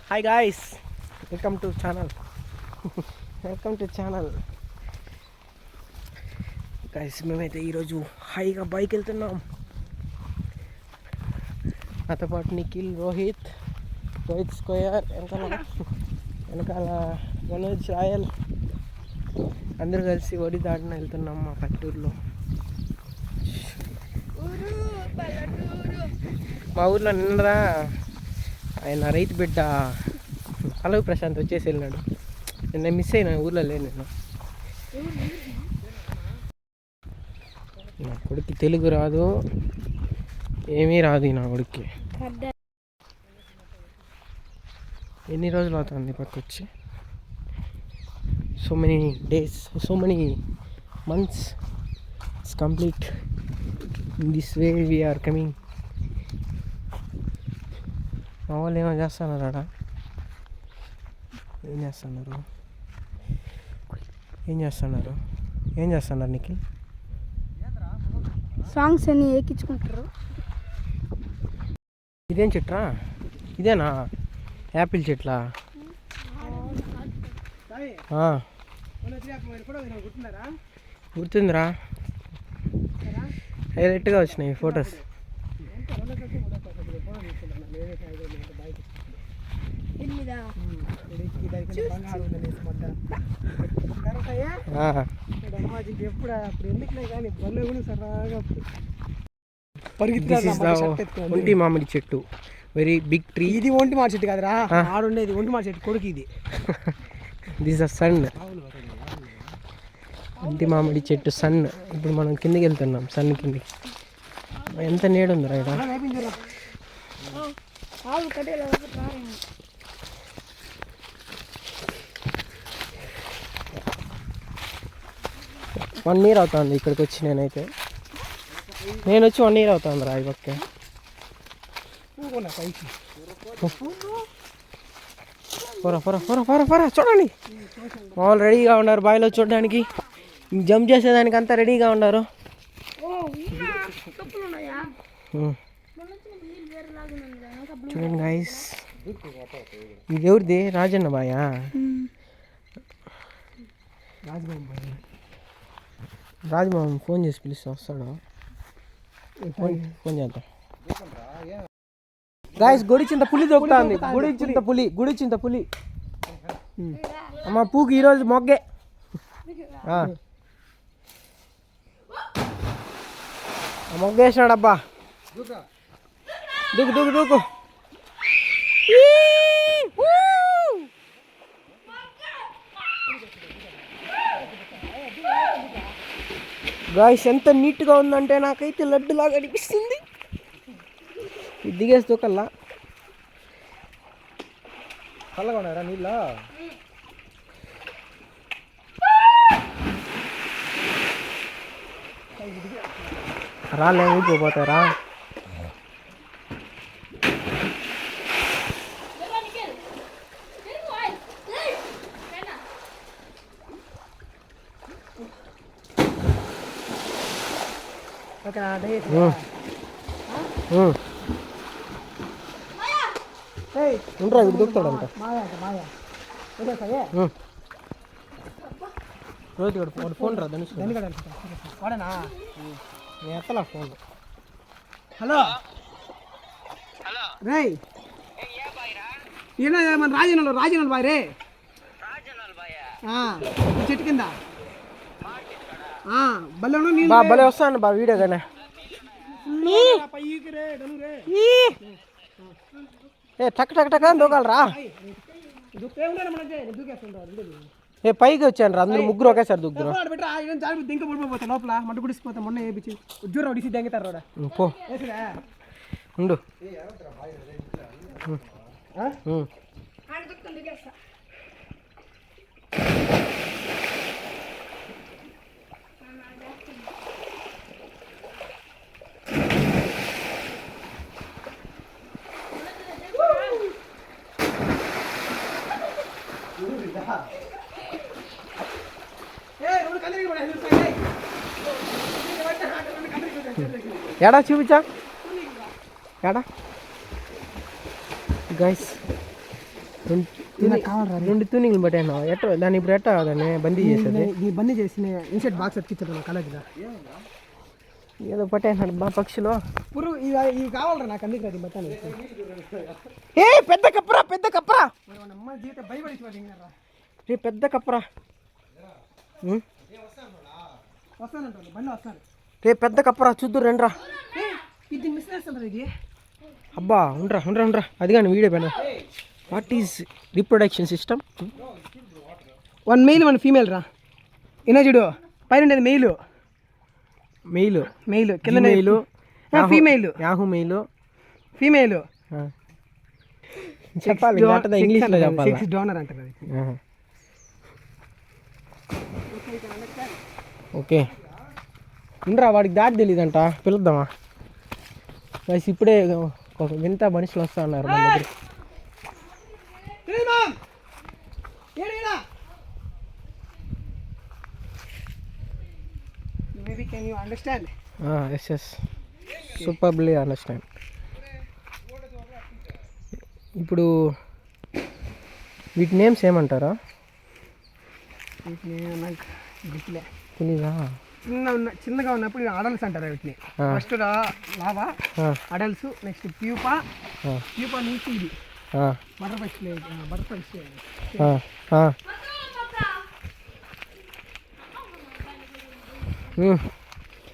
Hi guys, welcome to channel guys. మేమైతే ఈరోజు హాయిగా బైక్ వెళ్తున్నాం. నాతో పాటు నిఖిల్, రోహిత్ స్క్వేర్, వెనకాల మనోజ్, రాయల్ అందరూ కలిసి ఒడి దాటిన వెళ్తున్నాం మా పల్లెటూరులో. మా ఊర్లో నిన్నరా ఆయన రైతు బిడ్డ పల్లవి ప్రశాంత్ వచ్చేసి వెళ్ళినాడు. నిన్న మిస్ అయినా, ఊర్లో లేను నేను. నా కొడుక్కి తెలుగు రాదు, ఏమీ రాదు. నా కొడుక్కి ఎన్ని రోజులు అవుతుంది పక్కకు వచ్చి? So many days, so many months. It's complete. In this way we are coming. మా వాళ్ళు ఏమో చేస్తున్నారు ఆడ. ఏం చేస్తున్నారు నిఖిల్? సాంగ్స్ అన్ని ఎక్కించుకుంటారు. ఇదేం చెట్రా? ఇదేనా యాపిల్ చెట్లా? గుర్తుందిరా, హైలైట్గా వచ్చినాయి ఫొటోస్. ఒంటి మామిడి చెట్టు, వెరీ బిగ్ ట్రీ. ఇది ఒంటి మామిడి చెట్టు కాదురా, ఆడుండేది ఒంటి మామిడి చెట్టు కొడుకు ఇది. This a son. ఒంటి మామిడి చెట్టు సన్. ఇప్పుడు మనం కిందికి వెళ్తున్నాం, సన్ కిందికి. ఎంత నీడ ఉందిరా ఇక్కడ. 1 year అవుతుంది ఇక్కడికి వచ్చి. నేను వచ్చి 1 year అవుతుంది రా. ఈ పక్క చూడండి, వాళ్ళు రెడీగా ఉన్నారు బావిలో చూడడానికి, జంప్ చేసేదానికి అంతా రెడీగా ఉన్నారు. చూడండి గైస్, ఇది ఎవరిది? రాజన్న బాయా? రాజబాబు ఫోన్ చేసి పిలిస్తే వస్తాడు. ఫోన్ చేద్దాం. గాయస్, గుడిచింత పులి దొక్కుతుంది. గుడిచింత పులి. అమ్మ పూకి ఈరోజు మొగ్గే. మొగ్గేసినాడబ్బా. దూకు. గాయస్, ఎంత నీట్గా ఉందంటే నాకైతే లడ్డులాగా అనిపిస్తుంది. ఇది దిగేసి దూకల్లా. చల్లగా ఉన్నారా నీళ్ళ? రాలే, ఊరిపోతారా? ఉండరా, వీడు దొరుకుతాడంట. రోజు వాడు ఫోన్ రా ధనుష్. వాడనా? నేను ఎత్తలా ఫోన్. హలో రే, ఏనా మన రాజనల్ బాయ్ రే. చెట్టు కింద భలే వస్తాను బా వీడియో కానీ. టక్ అని దూకాలరా. పైకి వచ్చాను రా, అందరూ ముగ్గురు ఒకేసారి దుగ్గురు. లోపల మట్టు గుడిసిపోతా. మొన్న వేపించి ఉద్యోగం డిసి దెంగుతారు. పో ఉండు. ఎడా చూపించా, ఎడా గైస్. రెండు తూనింగ్లు పట్టాను ఎట్ట దాన్ని ఇప్పుడు ఎట్ట దాన్ని బందీ చేసేది ఈ బందీ చేసి ఇన్సెట్ బాక్స్ ఎత్తిచ్చాడు నా కాలేజీలో ఏదో పట్టాను బా పక్షులు పురు ఇవి కావాలరా నాకు అందుకు అది బట్టాను ఏ పెద్ద కప్పరా అమ్మ జీవితం భయపడి రే పెద్ద కప్పరా వస్తానంటారు బండి వస్తాను రే పెద్ద కప్పరా చూద్దు రండ్రా ఇది మిస్ చేస్తాను ఇది అబ్బా ఉండరా అది కానీ వీడియో పైన what is reproduction system 1 mail 1 female రా ఇన్నా చూడు పైన ఉండేది మెయిల్ కింద male female Yahoo male female చెప్పాలి ఇంగ్లీష్లో చెప్పాలి డోనర్ అంటారు అది ఓకే ఉండరా వాడికి దాటి తెలియదంట పిలుద్దామా వయసు ఇప్పుడే ఒక వింత మనుషులు వస్తా ఉన్నారు మన దగ్గర maybe can you understand yes superbly understand ఇప్పుడు వీటి నేమ్స్ ఏమంటారా వీటిని నాకు గుర్తులే తెలీదా చిన్నగా ఉన్నప్పుడు అడల్స్ అంటారు వీటిని first lava adults next pupa నుంచి ఇది బటర్ఫ్లైస్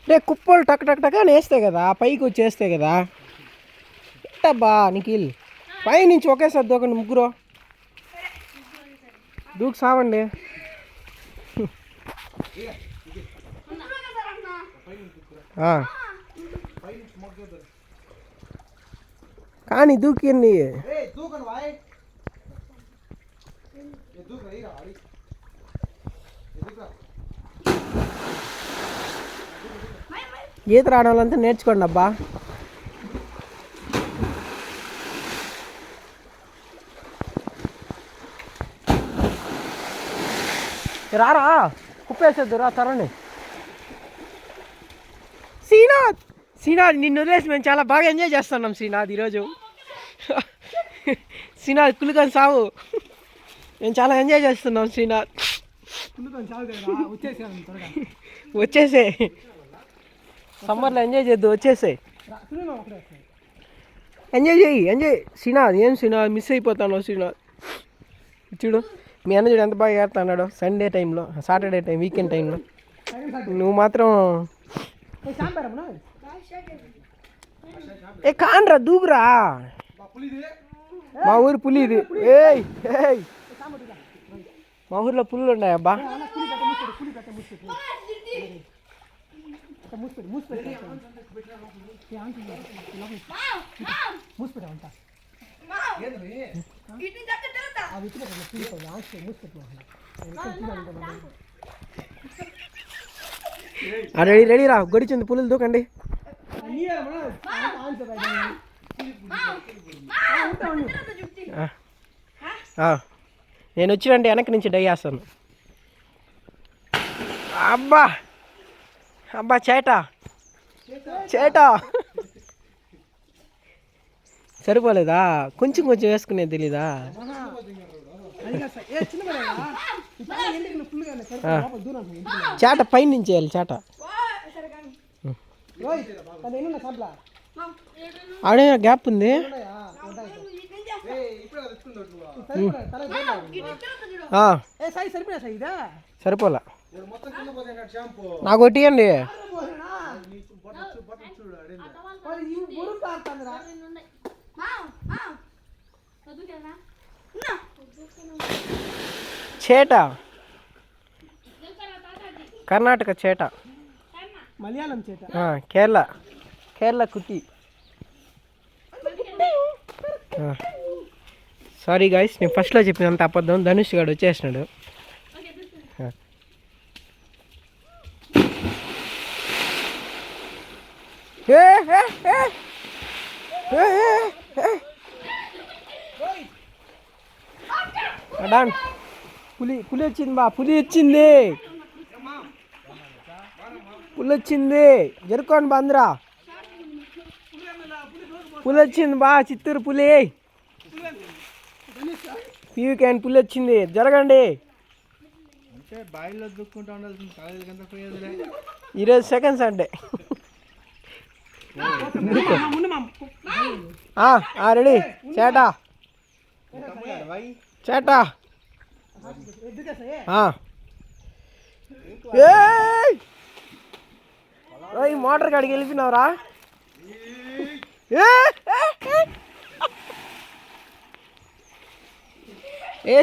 రే కుప్పలు టక్ అని వేస్తాయి కదా పైకి వచ్చేస్తాయి కదా ఎట్టబ్బా నిఖిల్ పై నుంచి ఒకేసారి దూకండి ముగ్గురు దూకు సావండి కానీ దూకింది ఈత రావడం వాళ్ళంతా నేర్చుకోండి అబ్బా రారా కుప్పేసేద్దు రా తరండి శ్రీనాథ్ నిన్ను వదిలేసి మేము చాలా బాగా ఎంజాయ్ చేస్తున్నాం శ్రీనాథ్ ఈరోజు శ్రీనాథ్ కులుకొని సావు మేము చాలా ఎంజాయ్ చేస్తున్నాం శ్రీనాథ్ వచ్చేసే సమ్మర్లో ఎంజాయ్ చేద్దు వచ్చేసే ఎంజాయ్ శ్రీనాథ్ శ్రీనాథ్ మిస్ అయిపోతాను శ్రీనాథ్ చూడు మీ అన్న చూడు ఎంత బాగా ఏడుతున్నాడు సండే టైంలో సాటర్డే టైం వీకెండ్ టైంలో నువ్వు మాత్రం కాన్రా దూకురా మా ఊరు పులి ఇది మా ఊర్లో పుల్లు ఉన్నాయి అబ్బా రెడీ రా గొడిచింది పులులు దూకండి నేను వచ్చినంటే వెనక్కి నుంచి డై చేస్తాను అబ్బా చేటా సరిపోలేదా కొంచెం వేసుకునేది తెలీదా చేట పైన నుంచి వేయాలి చేట ఆడే గ్యాప్ ఉంది సరిపోలా నాకు కొట్టియండి చేట కర్ణాటక చేట మలయాళం చేట కేరళ కుట్టి సారీ గాయస్ నేను ఫస్ట్లో చెప్పినంత అబద్ధం ధనుష్ గారు వచ్చేసినాడు పులి వచ్చింది జరుకోండి బాంద్రా పులి వచ్చింది బా చిత్తూరు పులి పియూ క్యాన్ పుల్ వచ్చింది, జరగండి. అంటే బాయిలో దుక్కుంటా ఉండాల్సింది, కాలేజీకి ఎంత పోయేదిలే. ఈరోజు సెకండ్ సండే. రెడీ చేటా చేటా. మోటార్ కాడికి వెళ్ళిపోయినావురా.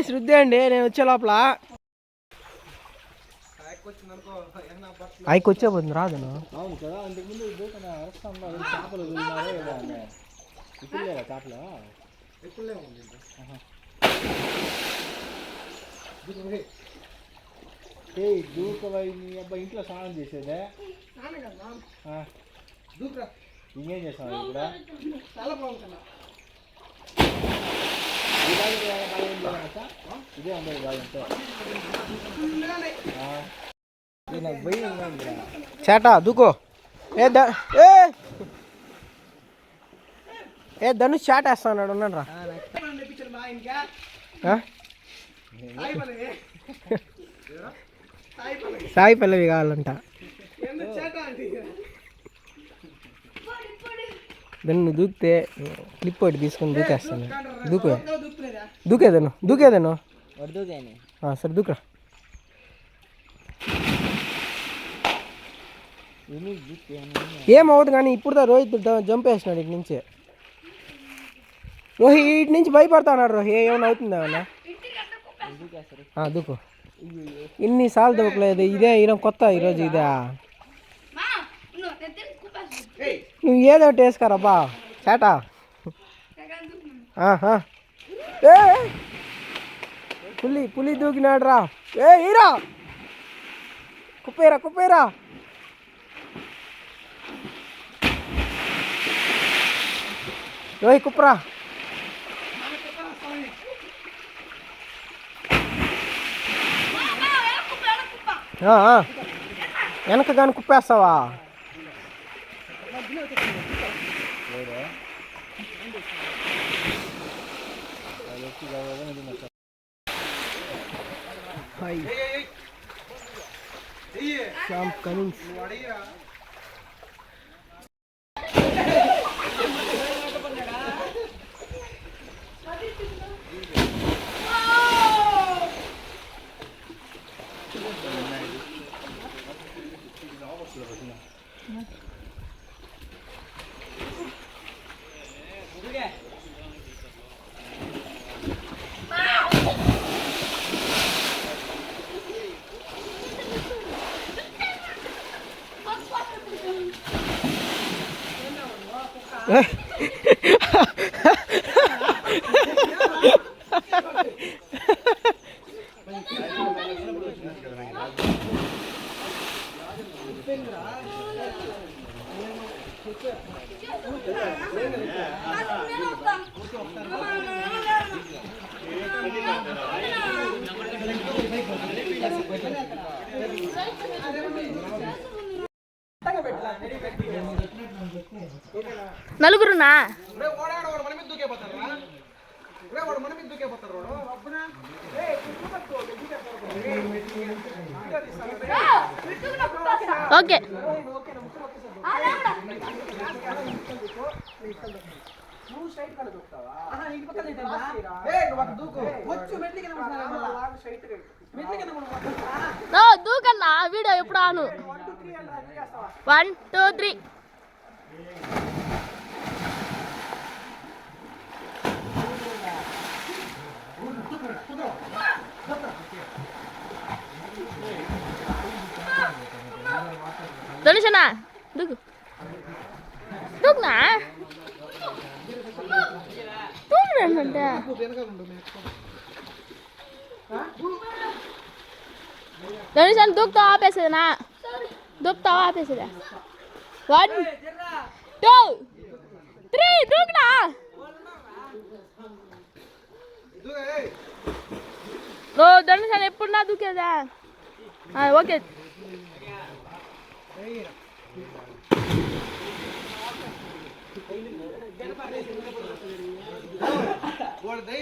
శృద్ధి అండి, నేను వచ్చే లోపల ఆయనకి వచ్చే పోతుంది రాదును. అవును కదా, అంతకుముందు చేపలు ఇప్పుడు లేదా చేపలు దూకవై నీ అబ్బాయి ఇంట్లో స్నానం చేసేదే. ఇంకేం చేస్తాను ఇక్కడ ఇదే ఉండదు బాగుంటే నాకు భయం. చేటా దూకో. ధనుష్ చాట్ వేస్తాడు, ఉన్నాడు రా. సాయి పల్లవి కావాలంట. దాన్ని నువ్వు దూకితే క్లిప్ ఒకటి తీసుకొని దూకేస్తాను. దూకేదను సరే దూకరా. ఏమవుతుంది కానీ ఇప్పుడు రోహిత్ జంప్ వేసినాడు ఇటు నుంచి. ఇటు నుంచి భయపడతా ఉన్నాడు రోహి, ఏమైనా అవుతుందా ఏమన్నా. దూకు. ఇన్నిసార్లు దూకలేదు, ఇదే ఈరోజు కొత్త, ఈరోజు ఇదే. నువ్వు ఏదో ఒకటి వేసుకారబ్బా చేటా. పులి దూకినాడు రా. ఈరా కుప్పేరా. రోహి కుప్పరా. వెనక కానీ కుప్పేస్తావా. శ్యామ్ కమింగ్స్. నలుగురునా ఓకే. దూకన్నా వీడియో ఎప్పుడు ఆను. 1 2 3. ధనుషనా దూకు దూకునా దూకునంటే ధనుష్ దూకుతావా ఆపేసేదనా దూకుతావా ఆపేసేదా 1 2 3 దూకునా ఓ ధనుష్ ఎప్పుడు నా దూకేదా ఓకే వాడు